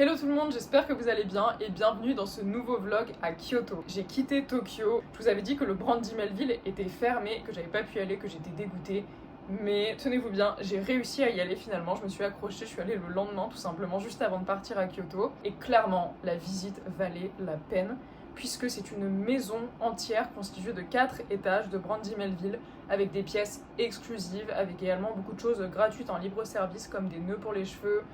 Hello tout le monde, j'espère que vous allez bien et bienvenue dans ce nouveau vlog à Kyoto. J'ai quitté Tokyo, je vous avais dit que le Brandy Melville était fermé, que j'avais pas pu y aller, que j'étais dégoûtée. Mais tenez-vous bien, j'ai réussi à y aller finalement, je me suis accrochée, je suis allée le lendemain tout simplement, juste avant de partir à Kyoto. Et clairement, la visite valait la peine, puisque c'est une maison entière constituée de 4 étages de Brandy Melville, avec des pièces exclusives, avec également beaucoup de choses gratuites en libre service, comme des nœuds pour les cheveux,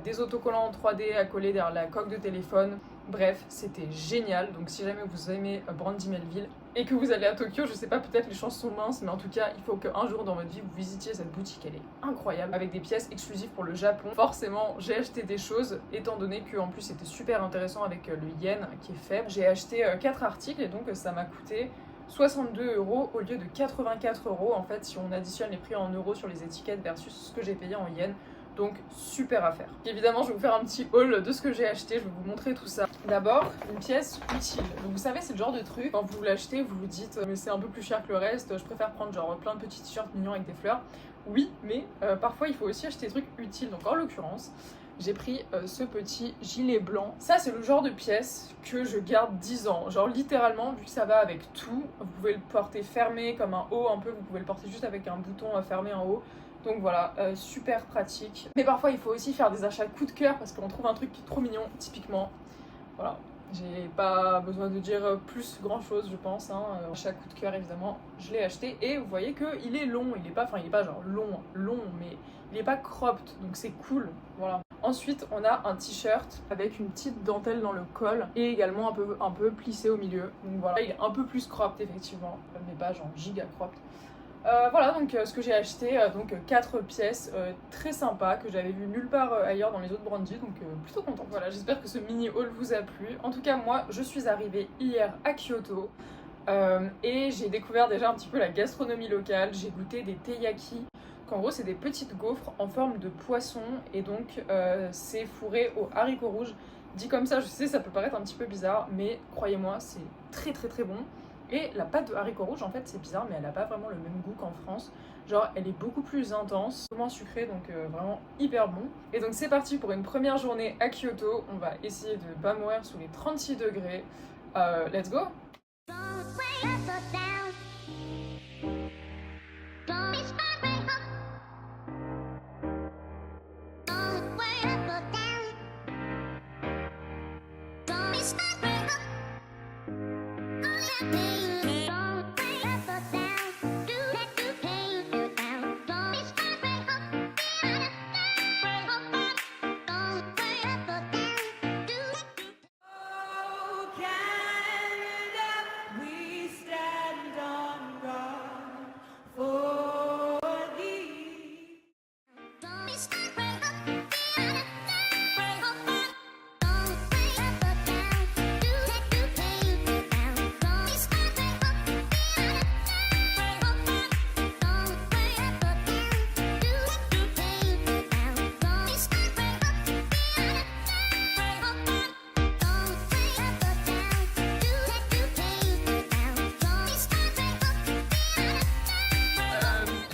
des autocollants en 3D à coller derrière la coque de téléphone. Bref, c'était génial. Donc si jamais vous aimez Brandy Melville et que vous allez à Tokyo, je sais pas, peut-être les chances sont minces, mais en tout cas, il faut qu'un jour dans votre vie, vous visitiez cette boutique. Elle est incroyable, avec des pièces exclusives pour le Japon. Forcément, j'ai acheté des choses, étant donné qu'en plus c'était super intéressant avec le yen qui est faible. J'ai acheté 4 articles et donc ça m'a coûté 62 € au lieu de 84 € en fait, si on additionne les prix en euros sur les étiquettes versus ce que j'ai payé en yens. Donc super affaire. Évidemment, je vais vous faire un petit haul de ce que j'ai acheté, je vais vous montrer tout ça. D'abord, une pièce utile. Donc vous savez, c'est le genre de truc, quand vous l'achetez, vous vous dites mais c'est un peu plus cher que le reste, je préfère prendre genre plein de petits t-shirts mignons avec des fleurs. Oui, mais parfois il faut aussi acheter des trucs utiles. Donc en l'occurrence, j'ai pris ce petit gilet blanc. Ça, c'est le genre de pièce que je garde 10 ans. Genre littéralement, vu que ça va avec tout, vous pouvez le porter fermé comme un haut un peu, vous pouvez le porter juste avec un bouton fermé en haut. Donc voilà, super pratique. Mais parfois il faut aussi faire des achats coup de cœur parce qu'on trouve un truc qui est trop mignon, typiquement. Voilà, j'ai pas besoin de dire plus grand chose je pense. Achat coup de cœur évidemment, je l'ai acheté et vous voyez qu'il est long, il est pas genre long, mais il est pas cropped, donc c'est cool, voilà. Ensuite on a un t-shirt avec une petite dentelle dans le col et également un peu plissé au milieu. Donc voilà, il est un peu plus cropped effectivement, mais pas genre giga cropped. Voilà donc ce que j'ai acheté, donc 4 pièces très sympas que j'avais vu nulle part ailleurs dans les autres Brandy, donc plutôt contente. Voilà, j'espère que ce mini haul vous a plu. En tout cas moi je suis arrivée hier à Kyoto et j'ai découvert déjà un petit peu la gastronomie locale. J'ai goûté des teiyaki, qu'en gros c'est des petites gaufres en forme de poisson et donc c'est fourré aux haricots rouges. Dit comme ça, je sais ça peut paraître un petit peu bizarre, mais croyez-moi c'est très bon. Et la pâte de haricots rouges, en fait, c'est bizarre, mais elle n'a pas vraiment le même goût qu'en France. Genre, elle est beaucoup plus intense, moins sucrée, donc vraiment hyper bon. Et donc, c'est parti pour une première journée à Kyoto. On va essayer de pas mourir sous les 36 degrés. Let's go!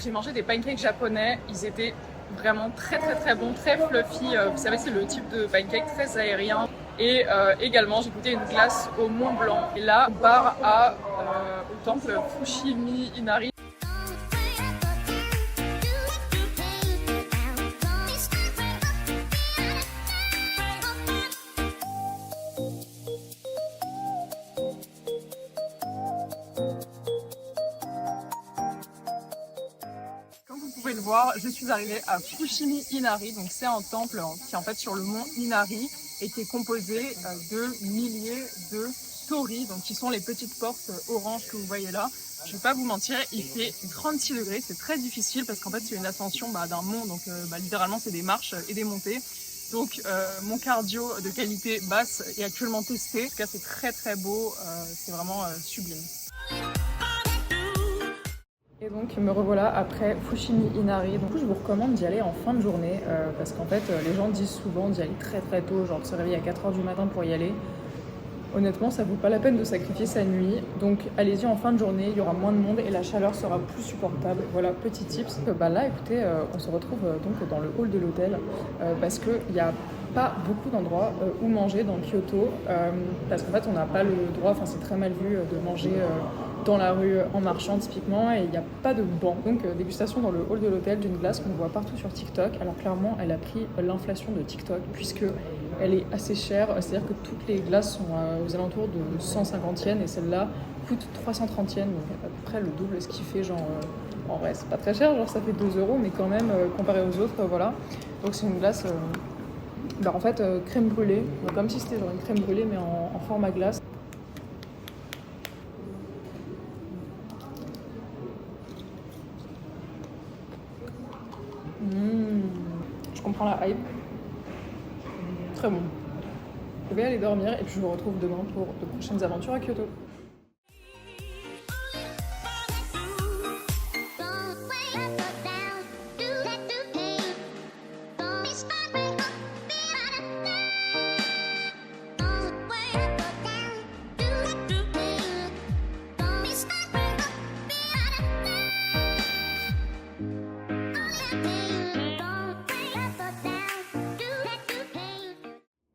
J'ai mangé des pancakes japonais, ils étaient vraiment très bons, très fluffy. Vous savez, c'est le type de pancake très aérien. Et également, j'ai goûté une glace au Mont Blanc. Et là, on part au temple Fushimi Inari. Vous pouvez le voir, je suis arrivée à Fushimi Inari, donc c'est un temple qui est en fait sur le mont Inari et qui est composé de milliers de torii, donc qui sont les petites portes oranges que vous voyez là. Je vais pas vous mentir, il fait 36 degrés, c'est très difficile parce qu'en fait c'est une ascension d'un mont, donc littéralement c'est des marches et des montées. Donc mon cardio de qualité basse est actuellement testé, en tout cas c'est très beau, c'est vraiment sublime. Et donc me revoilà après Fushimi Inari. Donc je vous recommande d'y aller en fin de journée parce qu'en fait les gens disent souvent d'y aller très tôt, genre de se réveiller à 4 h du matin pour y aller. Honnêtement, ça vaut pas la peine de sacrifier sa nuit. Donc allez-y en fin de journée, il y aura moins de monde et la chaleur sera plus supportable. Voilà, petit tips. Là, écoutez, on se retrouve donc dans le hall de l'hôtel parce qu'il y a pas beaucoup d'endroits où manger dans Kyoto, parce qu'en fait on n'a pas le droit, enfin c'est très mal vu de manger dans la rue en marchant typiquement, et il n'y a pas de banc. Donc dégustation dans le hall de l'hôtel d'une glace qu'on voit partout sur TikTok. Alors clairement elle a pris l'inflation de TikTok puisque elle est assez chère, c'est-à-dire que toutes les glaces sont aux alentours de 150 yens et celle-là coûte 330 yens, donc à peu près le double, ce qui fait genre en vrai c'est pas très cher, genre ça fait 2 euros, mais quand même comparé aux autres, voilà. Donc c'est une glace en fait crème brûlée, donc comme si c'était genre une crème brûlée mais en format glace. Je comprends la hype. Très bon. Je vais aller dormir et puis je vous retrouve demain pour de prochaines aventures à Kyoto.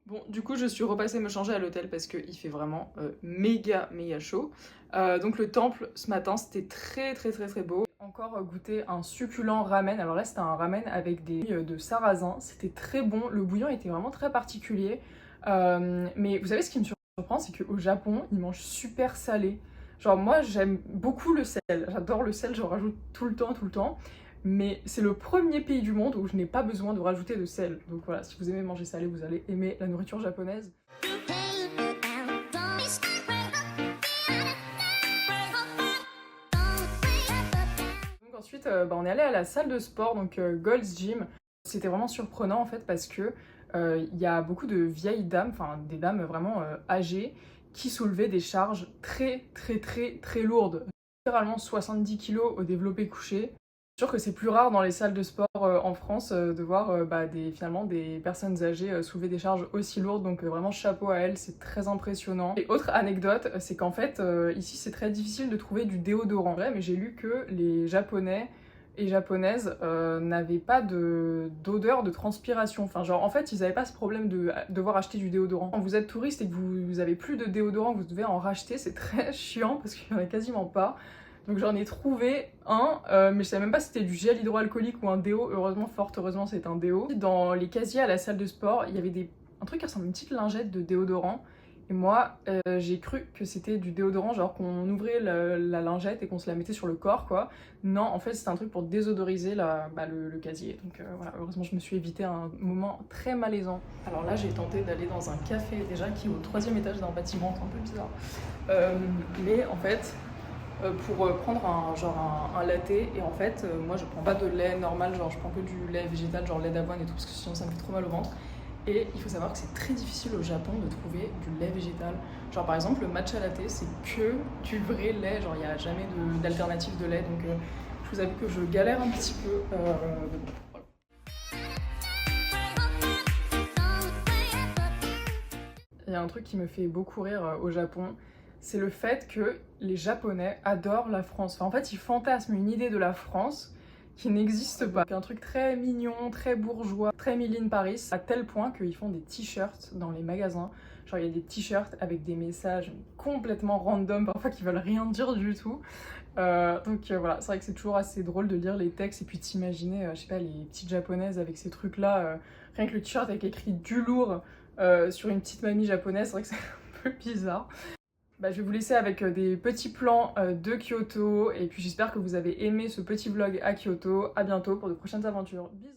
Bon, du coup, je suis repassée me changer à l'hôtel parce qu'il fait vraiment méga chaud. Donc le temple, ce matin, c'était très beau. Encore goûté un succulent ramen. Alors là, c'était un ramen avec des de sarrasin. C'était très bon. Le bouillon était vraiment très particulier. Mais vous savez, ce qui me surprend, c'est qu'au Japon, ils mangent super salé. Genre moi, j'aime beaucoup le sel. J'adore le sel, j'en rajoute tout le temps. Mais c'est le premier pays du monde où je n'ai pas besoin de rajouter de sel. Donc voilà, si vous aimez manger salé, vous allez aimer la nourriture japonaise. Donc ensuite, on est allé à la salle de sport, donc Gold's Gym. C'était vraiment surprenant en fait parce que il y a beaucoup de vieilles dames, enfin des dames vraiment âgées, qui soulevaient des charges très lourdes. Littéralement 70 kilos au développé couché. C'est sûr que c'est plus rare dans les salles de sport en France de voir finalement des personnes âgées soulever des charges aussi lourdes, donc vraiment chapeau à elles, c'est très impressionnant. Et autre anecdote, c'est qu'en fait ici c'est très difficile de trouver du déodorant. Ouais, mais j'ai lu que les Japonais et Japonaises n'avaient pas d'odeur de transpiration. Enfin genre en fait ils n'avaient pas ce problème de devoir acheter du déodorant. Quand vous êtes touriste et que vous avez plus de déodorant, vous devez en racheter, c'est très chiant parce qu'il n'y en a quasiment pas. Donc j'en ai trouvé un, mais je savais même pas si c'était du gel hydroalcoolique ou un déo. Heureusement, fort heureusement, c'est un déo. Dans les casiers à la salle de sport, il y avait un truc qui ressemble à une petite lingette de déodorant. Et moi, j'ai cru que c'était du déodorant, genre qu'on ouvrait la lingette et qu'on se la mettait sur le corps, quoi. Non, en fait, c'était un truc pour désodoriser le casier. Donc voilà, heureusement, je me suis évité un moment très malaisant. Alors là, j'ai tenté d'aller dans un café, déjà, qui est au 3e étage d'un bâtiment, c'est un peu bizarre. Mais en fait... pour prendre un latte, et en fait moi je prends pas de lait normal, genre je prends que du lait végétal, genre lait d'avoine et tout, parce que sinon ça me fait trop mal au ventre. Et il faut savoir que c'est très difficile au Japon de trouver du lait végétal. Genre par exemple le matcha latte c'est que du vrai lait, genre il n'y a jamais d'alternative de lait, donc je vous avoue que je galère un petit peu. Il y a un truc qui me fait beaucoup rire au Japon, c'est le fait que les Japonais adorent la France. Enfin, en fait, ils fantasment une idée de la France qui n'existe pas. Un truc très mignon, très bourgeois, très made in Paris, à tel point qu'ils font des t-shirts dans les magasins. Genre, il y a des t-shirts avec des messages complètement random, parfois qui veulent rien dire du tout. Donc voilà, c'est vrai que c'est toujours assez drôle de lire les textes et puis t'imaginer, je sais pas, les petites japonaises avec ces trucs-là. Rien que le t-shirt avec écrit du lourd sur une petite mamie japonaise, c'est vrai que c'est un peu bizarre. Je vais vous laisser avec des petits plans de Kyoto, et puis j'espère que vous avez aimé ce petit vlog à Kyoto. À bientôt pour de prochaines aventures. Bisous.